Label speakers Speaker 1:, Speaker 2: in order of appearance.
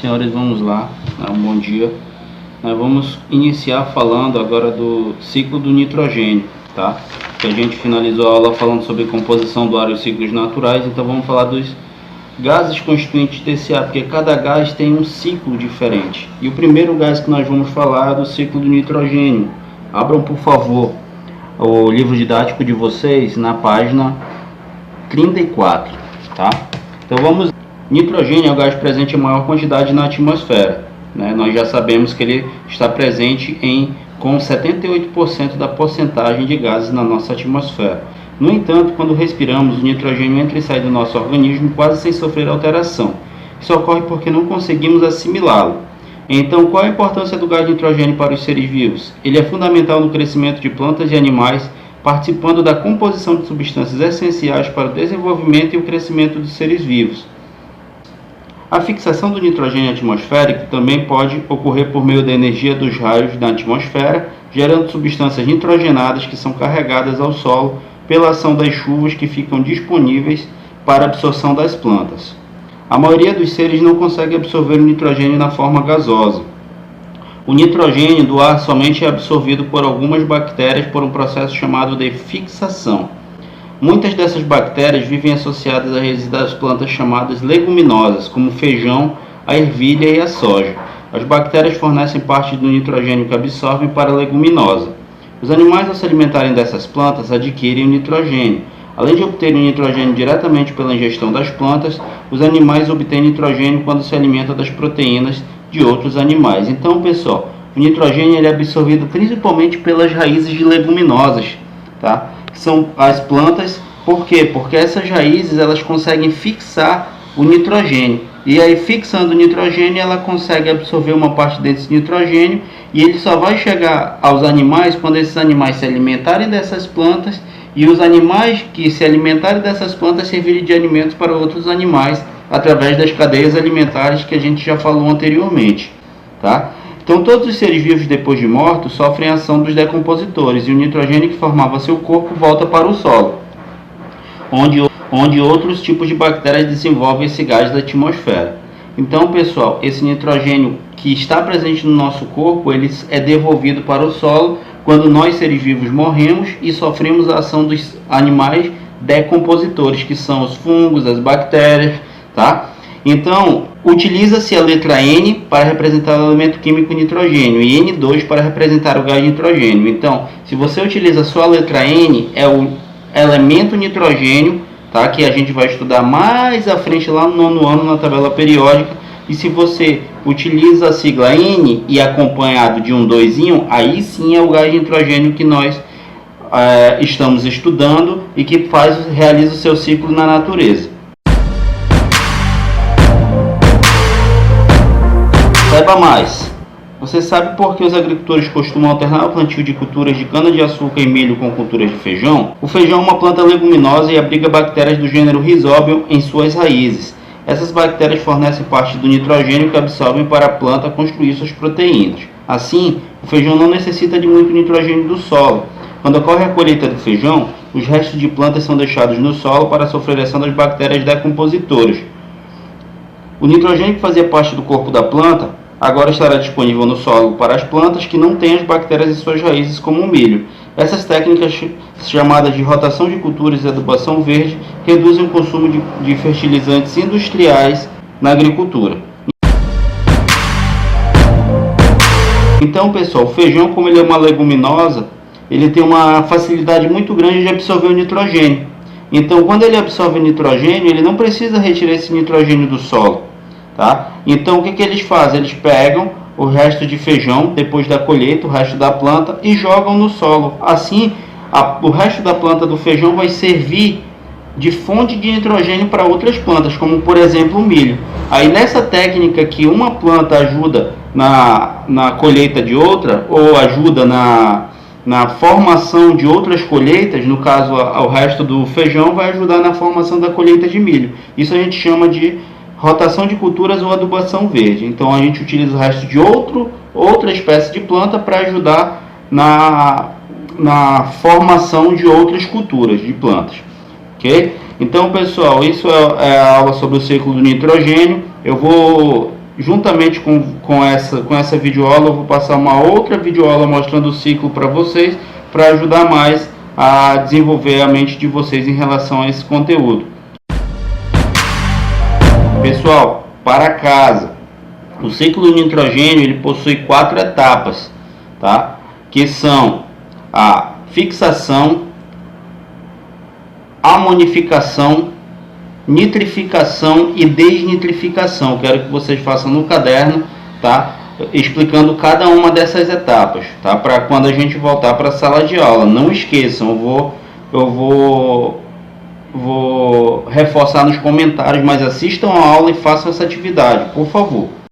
Speaker 1: Senhores, vamos lá, um bom dia. Nós vamos iniciar falando agora do ciclo do nitrogênio, tá? Que a gente finalizou a aula falando sobre composição do ar e os ciclos naturais, então vamos falar dos gases constituintes desse ar, porque cada gás tem um ciclo diferente. E o primeiro gás que nós vamos falar é do ciclo do nitrogênio. Abram, por favor, o livro didático de vocês na página 34, tá? Então vamos. Nitrogênio é o gás presente em maior quantidade na atmosfera, né? Nós já sabemos que ele está presente com 78% da porcentagem de gases na nossa atmosfera. No entanto, quando respiramos, o nitrogênio entra e sai do nosso organismo quase sem sofrer alteração. Isso ocorre porque não conseguimos assimilá-lo. Então, qual a importância do gás nitrogênio para os seres vivos? Ele é fundamental no crescimento de plantas e animais, participando da composição de substâncias essenciais para o desenvolvimento e o crescimento dos seres vivos. A fixação do nitrogênio atmosférico também pode ocorrer por meio da energia dos raios da atmosfera, gerando substâncias nitrogenadas que são carregadas ao solo pela ação das chuvas que ficam disponíveis para a absorção das plantas. A maioria dos seres não consegue absorver o nitrogênio na forma gasosa. O nitrogênio do ar somente é absorvido por algumas bactérias por um processo chamado de fixação. Muitas dessas bactérias vivem associadas a raízes das plantas chamadas leguminosas, como o feijão, a ervilha e a soja. As bactérias fornecem parte do nitrogênio que absorvem para a leguminosa. Os animais, ao se alimentarem dessas plantas, adquirem o nitrogênio. Além de obterem o nitrogênio diretamente pela ingestão das plantas, os animais obtêm nitrogênio quando se alimentam das proteínas de outros animais. Então, pessoal, o nitrogênio ele é absorvido principalmente pelas raízes de leguminosas, tá? Que são as plantas. Por quê? Porque essas raízes elas conseguem fixar o nitrogênio. E aí, fixando o nitrogênio, ela consegue absorver uma parte desse nitrogênio e ele só vai chegar aos animais quando esses animais se alimentarem dessas plantas e os animais que se alimentarem dessas plantas servirem de alimentos para outros animais através das cadeias alimentares que a gente já falou anteriormente, tá? Então, todos os seres vivos depois de mortos sofrem a ação dos decompositores e o nitrogênio que formava seu corpo volta para o solo, onde outros tipos de bactérias desenvolvem esse gás da atmosfera. Então, pessoal, esse nitrogênio que está presente no nosso corpo, ele é devolvido para o solo quando nós, seres vivos, morremos e sofremos a ação dos animais decompositores, que são os fungos, as bactérias, tá? Então, utiliza-se a letra N para representar o elemento químico nitrogênio e N2 para representar o gás nitrogênio. Então, se você utiliza só a letra N, é o elemento nitrogênio, tá? Que a gente vai estudar mais à frente lá no 9º ano na tabela periódica. E se você utiliza a sigla N e acompanhado de um 2, aí sim é o gás nitrogênio que nós estamos estudando e que realiza o seu ciclo na natureza. Saiba mais. Você sabe por que os agricultores costumam alternar o plantio de culturas de cana-de-açúcar e milho com culturas de feijão? O feijão é uma planta leguminosa e abriga bactérias do gênero Rhizobium em suas raízes. Essas bactérias fornecem parte do nitrogênio que absorvem para a planta construir suas proteínas. Assim, o feijão não necessita de muito nitrogênio do solo. Quando ocorre a colheita do feijão, os restos de plantas são deixados no solo para a sofrer ação das bactérias decompositoras. O nitrogênio que fazia parte do corpo da planta agora estará disponível no solo para as plantas que não têm as bactérias em suas raízes, como o milho. Essas técnicas, chamadas de rotação de culturas e adubação verde, reduzem o consumo de fertilizantes industriais na agricultura. Então, pessoal, o feijão, como ele é uma leguminosa, ele tem uma facilidade muito grande de absorver o nitrogênio. Então, quando ele absorve o nitrogênio, ele não precisa retirar esse nitrogênio do solo, tá? Então, o que eles fazem? Eles pegam o resto de feijão, depois da colheita, o resto da planta, e jogam no solo. Assim, o resto da planta do feijão vai servir de fonte de nitrogênio para outras plantas, como por exemplo o milho. Aí nessa técnica que uma planta ajuda na colheita de outra, ou ajuda na formação de outras colheitas, no caso o resto do feijão vai ajudar na formação da colheita de milho. Isso a gente chama de rotação de culturas ou adubação verde. Então a gente utiliza o resto de outra espécie de planta para ajudar na formação de outras culturas de plantas. Ok? Então, pessoal, isso é a aula sobre o ciclo do nitrogênio. Eu vou juntamente com essa videoaula, eu vou passar uma outra videoaula mostrando o ciclo para vocês, para ajudar mais a desenvolver a mente de vocês em relação a esse conteúdo. Pessoal, para casa, o ciclo do nitrogênio ele possui 4 etapas, tá? Que são a fixação, amonificação, nitrificação e desnitrificação. Quero que vocês façam no caderno, tá? Explicando cada uma dessas etapas, tá? Para quando a gente voltar para a sala de aula. Não esqueçam, eu vou reforçar nos comentários, mas assistam a aula e façam essa atividade, por favor.